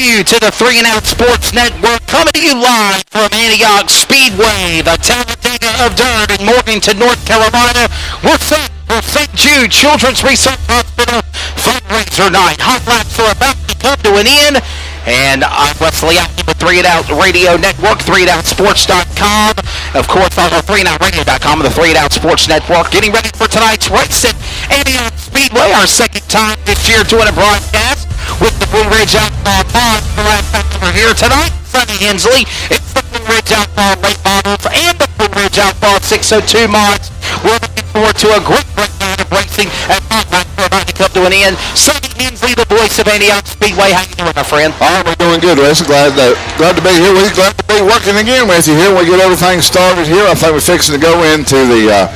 you to the 3 and Out Sports Network, coming to you live from Antioch Speedway, the Talladega of Dirt in Morganton, North Carolina. We're set for St. Jude Children's Research Hospital Fundraiser night. Hot laps are about to come to an end. And I'm Wesley Allen with 3 and Out Radio Network, 3andoutsports.com. Of course, on 3andoutRadio.com and the 3 and Out Sports Network. Getting ready for tonight's race at Antioch Speedway, our second time this year doing a broadcast with the Blue Ridge Outlaw Pod. The last time over here tonight, Sonny Hensley. It's the Blue Ridge Outlaw late models and the Blue Ridge Outlaw 602 mods. We're looking forward to a great night of racing at Hotline for about to come to an end. Sonny Hensley, the voice of Antioch Speedway. How you doing, my friend? Oh, we're doing good, Wes. Glad to be here. We're glad to be working again with you here. We get everything started here. I think we're fixing to go into the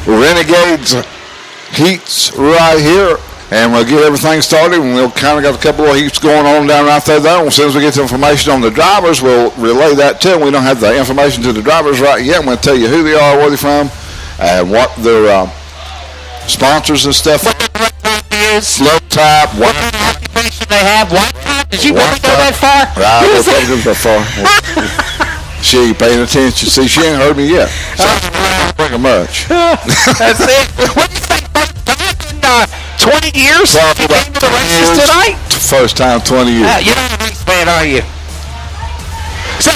Renegades heats right here, and we'll get everything started. And we'll kind of got a couple of heats going on down right there. Though, as soon as we get the information on the drivers, we'll relay that to them. We don't have the information to the drivers right yet. We'll tell you who they are, where they're from, and what their sponsors and stuff. Slow type. What kind of occupation they have? White type? Did you really go that far? Right, I didn't go that far. She ain't paying attention. See, she ain't heard me yet. So, pretty much. That's it. What do you think? First time in 20 years? You came to the races tonight? First time 20 years. You're not a race fan, are you? So,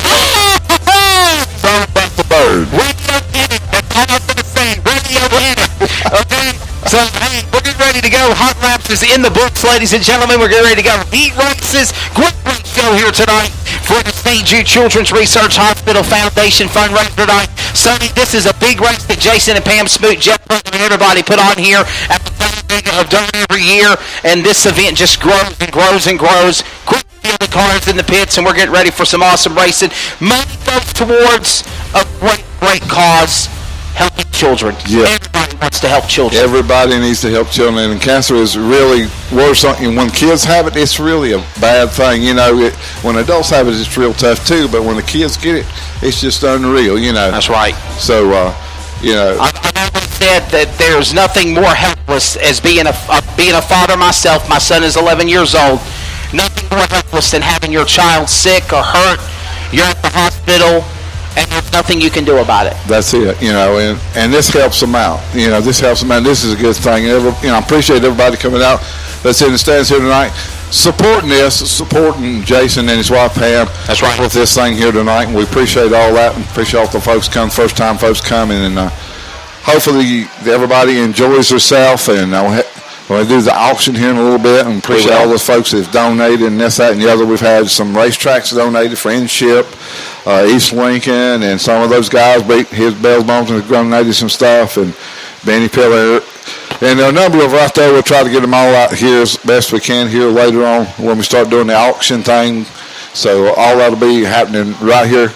about the bird. Radio Panic. That's all I'm going to say. Radio Panic. Okay? So, hey, we're getting ready to go. Hot Laps is in the books, ladies and gentlemen. We're getting ready to go. Heat races. Great race show here tonight for the St. Jude Children's Research Hospital Foundation Fundraiser night. Sonny, this is a big race that Jason and Pam Smoot, Jeff and everybody put on here at the Talladega of Dirt every year. And this event just grows and grows and grows. Quick field of cars in the pits, and we're getting ready for some awesome racing. Money goes towards a great cause. Helping children. Yeah. Everybody wants to help children. Everybody needs to help children, and cancer is really worse. When kids have it, it's really a bad thing. You know, when adults have it, it's real tough too. But when the kids get it, it's just unreal. You know. That's right. So, you know. I've always said that there's nothing more helpless as being a father myself. My son is 11 years old. Nothing more helpless than having your child sick or hurt. You're at the hospital. And there's nothing you can do about it. That's it, you know, and this helps them out. You know, this helps them out. This is a good thing. I appreciate everybody coming out that's in the stands here tonight, supporting Jason and his wife Pam. That's right. With this thing here tonight, and we appreciate all that, and appreciate all the folks coming, first time folks coming, and hopefully everybody enjoys themselves. And we'll do the auction here in a little bit, and appreciate all those folks that have donated and this, that, and the other. We've had some racetracks donated, Friendship, East Lincoln, and some of those guys, his Bells Bones, and donated some stuff, and Benny Pillar. And a number of right there, we'll try to get them all out here as best we can here later on when we start doing the auction thing. So all that'll be happening right here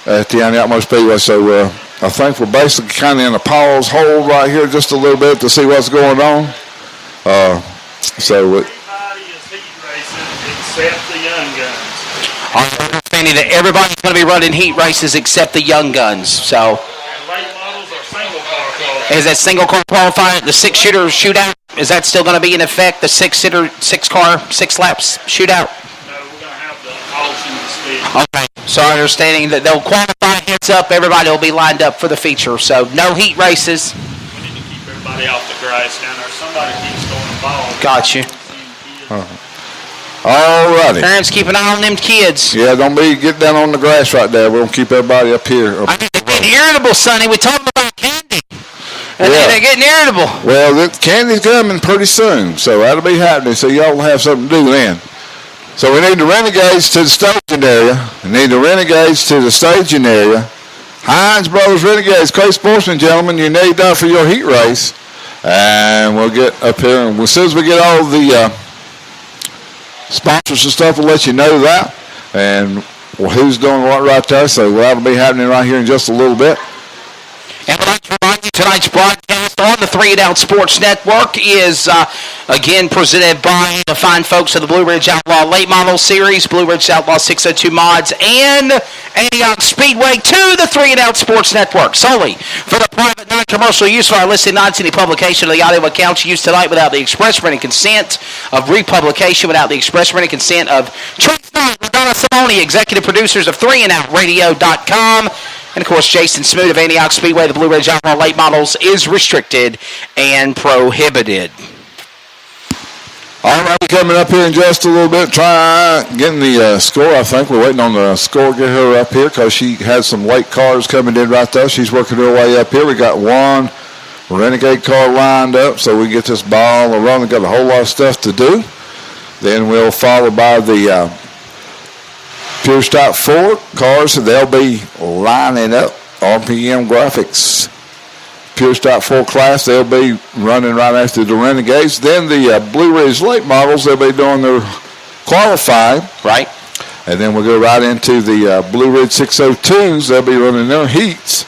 at the Antioch Speedway. So I think we're basically kind of in a pause hold right here just a little bit to see what's going on. Everybody is heat racing except the young guns. I'm understanding that everybody's going to be running heat races except the young guns. So, And late models are single car qualified. is that single car qualifying? The 6-shooter shootout, is that still going to be in effect? The 6-car, 6 laps shootout? No, we're going to have the auction instead. Okay. So understanding that they'll qualify heads up, everybody will be lined up for the feature. So no heat races. We need to keep everybody off the grass down there. Somebody keeps throwing the ball. Got you. All righty. Parents, keep an eye on them kids. Yeah, don't get down on the grass right there. We're going to keep everybody up here. I mean, they're getting irritable, Sonny. We talking about candy. And they're getting irritable. Well, the candy's coming pretty soon, so that'll be happening. So y'all will have something to do then. So we need the Renegades to the staging area. We need the Renegades to the staging area. Hines Brothers Renegades, Clay Sportsman, gentlemen, you need that for your heat race. And we'll get up here, and as soon as we get all the sponsors and stuff, we'll let you know that. And who's doing what right there. So that'll be happening right here in just a little bit. And we'd like to remind you tonight's broadcast on on the 3 and Out Sports Network is, again, presented by the fine folks of the Blue Ridge Outlaw Late Model Series, Blue Ridge Outlaw 602 Mods, and Antioch Speedway to the 3 and Out Sports Network, solely for the private non-commercial use of our listed non-city publication of the audio accounts used tonight without the express written consent of republication, without the express written consent of Trace Knight, Madonna Simone, executive producers of 3andOutRadio.com. And, of course, Jason Smoot of Antioch Speedway, the Blue Ridge Outlaw Late Models, is restricted and prohibited. All right, coming up here in just a little bit, try getting the score. I think we're waiting on the score to get her up here because she had some late cars coming in right there. She's working her way up here. We got one Renegade car lined up, so we get this ball around. We've got a whole lot of stuff to do. Then we'll follow by the Pure Stock 4 cars. They'll be lining up. RPM Graphics Pure Stock 4 class, they'll be running right after the Renegades. Then the Blue Ridge Late Models, they'll be doing their qualifying. Right. And then we'll go right into the Blue Ridge 602s. They'll be running their heats.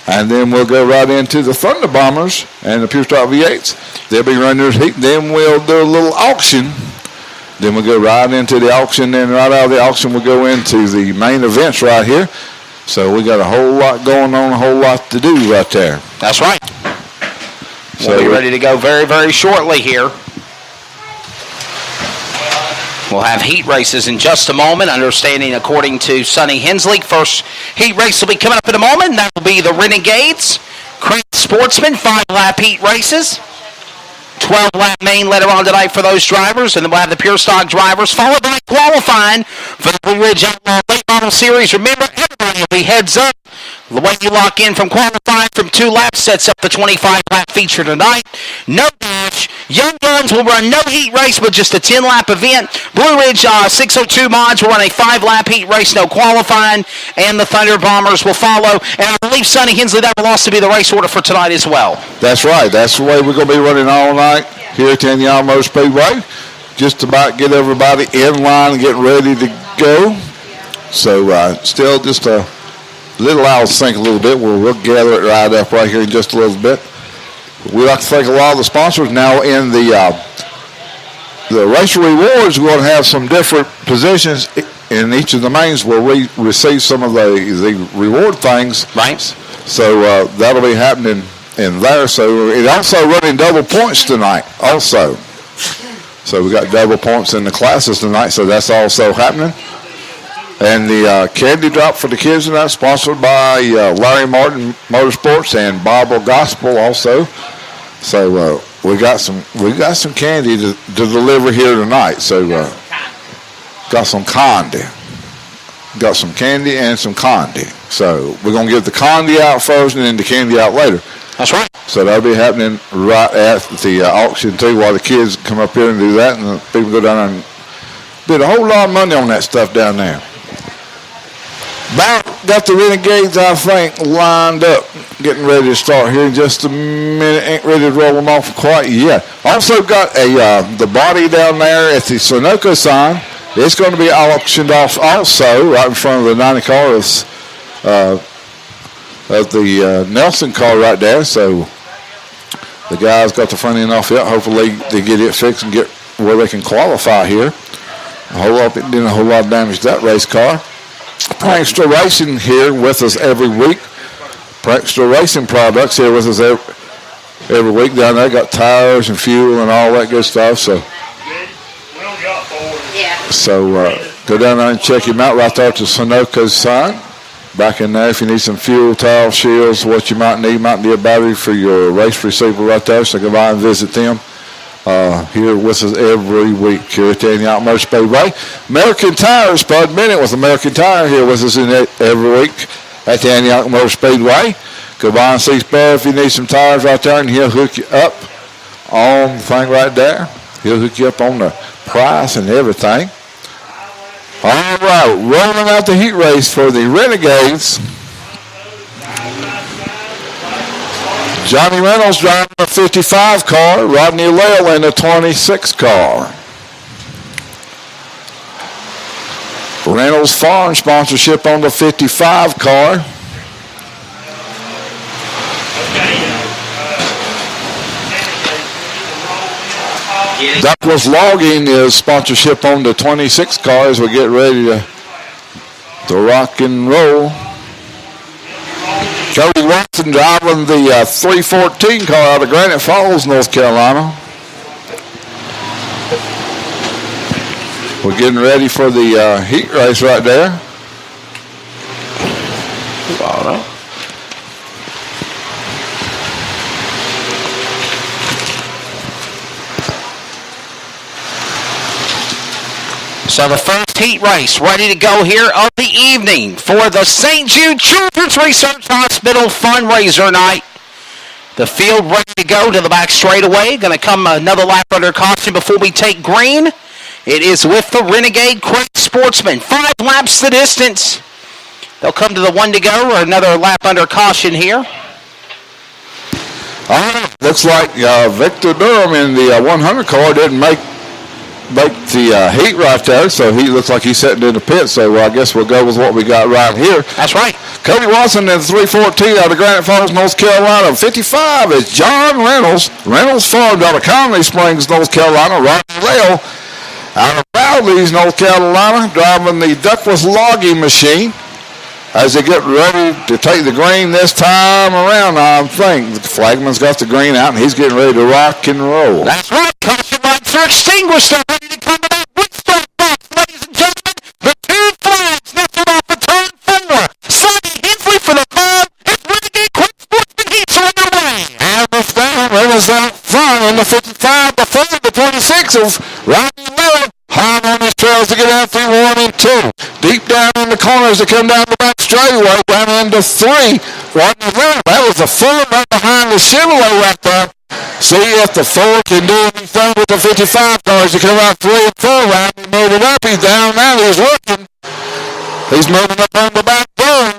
And then we'll go right into the Thunder Bombers and the Pure Stock V8s. They'll be running their heat. Then we'll do a little auction. Then we'll go right into the auction. Then right out of the auction, we'll go into the main events right here. So we got a whole lot going on, a whole lot to do right there. That's right. So we'll be ready to go very, very shortly here. We'll have heat races in just a moment, understanding according to Sonny Hensley. First heat race will be coming up in a moment. That will be the Renegades, Crane Sportsman, 5-lap heat races. 12-lap main later on tonight for those drivers, and then we'll have the Pure Stock drivers, followed by qualifying for the Blue Ridge Outlaw Late Model Series. Remember, everybody will be heads up. The way you lock in from qualifying from 2 laps sets up the 25-lap feature tonight. No dash. Young Guns will run no heat race, but just a 10-lap event. Blue Ridge 602 Mods will run a 5-lap heat race, no qualifying, and the Thunder Bombers will follow. And I believe, Sonny Hensley, that will also be the race order for tonight as well. That's right. That's the way we're going to be running all night here at Antioch Motor Speedway. Just about get everybody in line and get ready to go. So still just a little out of sync a little bit. We'll gather it right up right here in just a little bit. We'd like to thank a lot of the sponsors. Now in the Racer Rewards, we're going to have some different positions in each of the mains where we receive some of the reward things. Right. So that'll be happening in there. So it's also running double points tonight also. So we got double points in the classes tonight, so that's also happening. And the candy drop for the kids tonight, sponsored by Larry Martin Motorsports and Bible Gospel also. So we got some candy to deliver here tonight. So got some candy. Got some candy and some candy. So we're going to get the candy out first and then the candy out later. That's right. So that'll be happening right at the auction too, while the kids come up here and do that, and the people go down there and bid a whole lot of money on that stuff down there. Got the Renegades, I think, lined up, getting ready to start here in just a minute. Ain't ready to roll them off quite yet. Also got the body down there at the Sunoco sign. It's going to be auctioned off also right in front of the 90 cars of the Nelson car right there. So the guys got the front end off it. Hopefully they get it fixed and get where they can qualify here. It did a whole lot of damage to that race car. Prankster Racing here with us every week. Prankster Racing products here with us every week down there. Got tires and fuel and all that good stuff. So go down there and check him out right there at the Sunoco's sign. Back in there, if you need some fuel, tire, shields, what you might need a battery for your race receiver right there. So go by and visit them. Here with us every week here at Antioch Motor Speedway. American Tires, Bud Bennett with American Tire here with us every week at the Antioch Motor Speedway. Go by and see Spud if you need some tires right there, and he'll hook you up on the thing right there. He'll hook you up on the price and everything. All right, rolling out the heat race for the Renegades. Johnny Reynolds driving a 55 car. Rodney Lale in a 26 car. Reynolds Farm sponsorship on the 55 car. Duckless Logging is sponsorship on the 26 car as we get ready to rock and roll. Cody Watson driving the 314 car out of Granite Falls, North Carolina. We're getting ready for the heat race right there. So the first heat race ready to go here of the evening for the St. Jude Children's Research Hospital fundraiser night. The field ready to go to the back straightaway. Going to come another lap under caution before we take green. It is with the Renegade Crate Sportsman. 5 laps the distance. They'll come to the 1 to go, or another lap under caution here. Looks like Victor Durham in the 100 car didn't make the heat right there, so he looks like he's sitting in the pit, so I guess we'll go with what we got right here. That's right. Cody Watson in the 314 out of Granite Falls, North Carolina. 55 is John Reynolds. Reynolds farmed out of Conley Springs, North Carolina. Rodney Rail out of Rowley's, North Carolina, driving the Duckless Logging machine as they get ready to take the green this time around. I think the flagman's got the green out, and he's getting ready to rock and roll. That's right. Caution lights are extinguished. They're ready to come to that Woodstock box, ladies and gentlemen. The 2 flags nestled off the turn 4. Sonny Hensley for the call. It's Renegade Quick Sportsman heats on their way. And it's down. Reynolds out front in the 55 before the 26 of Rodney Miller. Hard on his trails to get out through 1 and 2. Deep down in the corners to come down the back straightaway, down into 3. Rodney Miller, that was the 4 right behind the Chevrolet right there. See if the 4 can do anything with the 55 cars to come out 3 and 4 round. He made it up. He's down now. He's looking. He's moving up on the back door.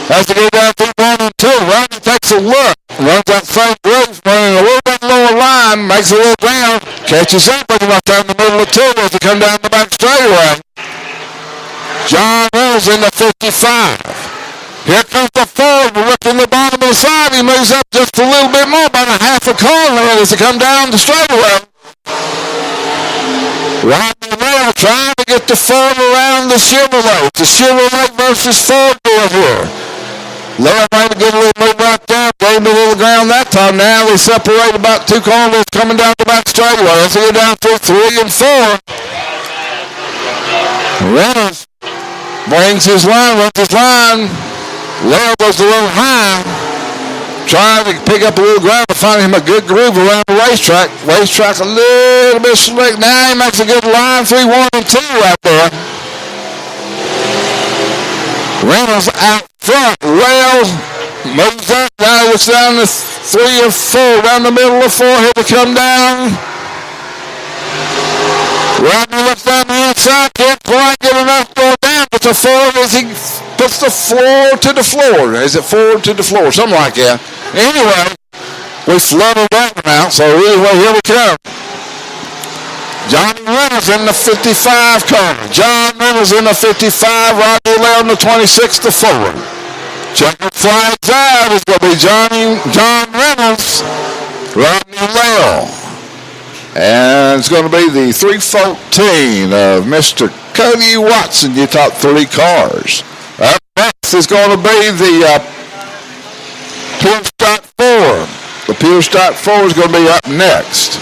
Has to go down through 1 and 2. Rodney takes a look. Runs that same race, running a little bit lower line, makes a little down, catches up with him right there in the middle of 2 as they come down the back straightaway. John Reynolds in the 55. Here comes the 4. We're looking at the bottom of the side. He moves up just a little bit more, about a half a car length as they come down the straightaway. Rodney Miller trying to get the Ford around the Chevrolet. It's the Chevrolet versus Ford deal here. Leo made a good little move right there. Gave him a little ground that time. Now they separate about 2 cars coming down the back straightaway. As they go down through 3 and 4. Reynolds brings his line, runs his line. Leo goes a little high. Trying to pick up a little ground to find him a good groove around the racetrack. Racetrack a little bit slick. Now he makes a good line. 3, 1, and 2 right there. Reynolds out front. Rails moves up. Now it's down to 3 and 4. Down the middle of 4. Here to come down. Rodney looks down the inside. Can't quite get enough to go down. But the 4 as he puts the floor to the floor. Is it forward to the floor? Something like that. Anyway, we flooded that one out. So anyway, here we come. Johnny Reynolds in the 55 car. John Reynolds in the 55. Rodney Leo in the 26 to 4. Checkered flags out is going to be John Reynolds, Rodney Leo. And it's going to be the 314 of Mr. Cody Watson, your top 3 cars. Up next is going to be the Pure Stock 4. The Pure Stock 4 is going to be up next.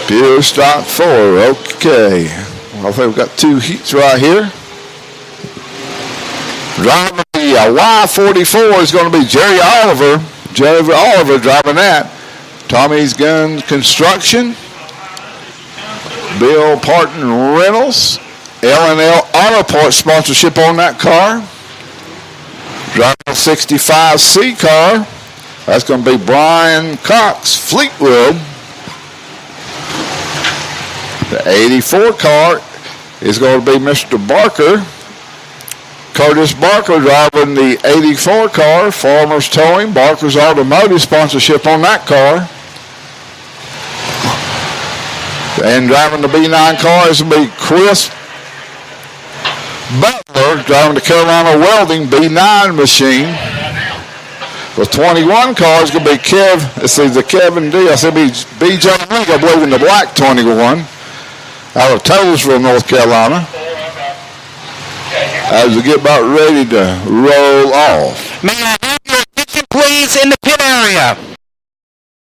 Pure Stock 4, okay. Well, I think we've got 2 heats right here. Driving the Y44 is going to be Jerry Oliver. Jerry Oliver driving that. Tommy's Gun Construction. Bill Parton Reynolds. L&L Auto Parts sponsorship on that car. Driving a 65C car. That's going to be Brian Cox, Fleetwood. The 84 car is going to be Mr. Barker. Curtis Barker driving the 84 car. Farmers Towing. Barker's Automotive sponsorship on that car. And driving the B9 car is going to be Chris Butler driving the Carolina Welding B9 machine. The 21 car is going to be it's either Kevin D. I said BJ Ridg, I believe, in the black 21 out of Tolesville, North Carolina. As we get about ready to roll off. May I have your attention, please, in the pit area?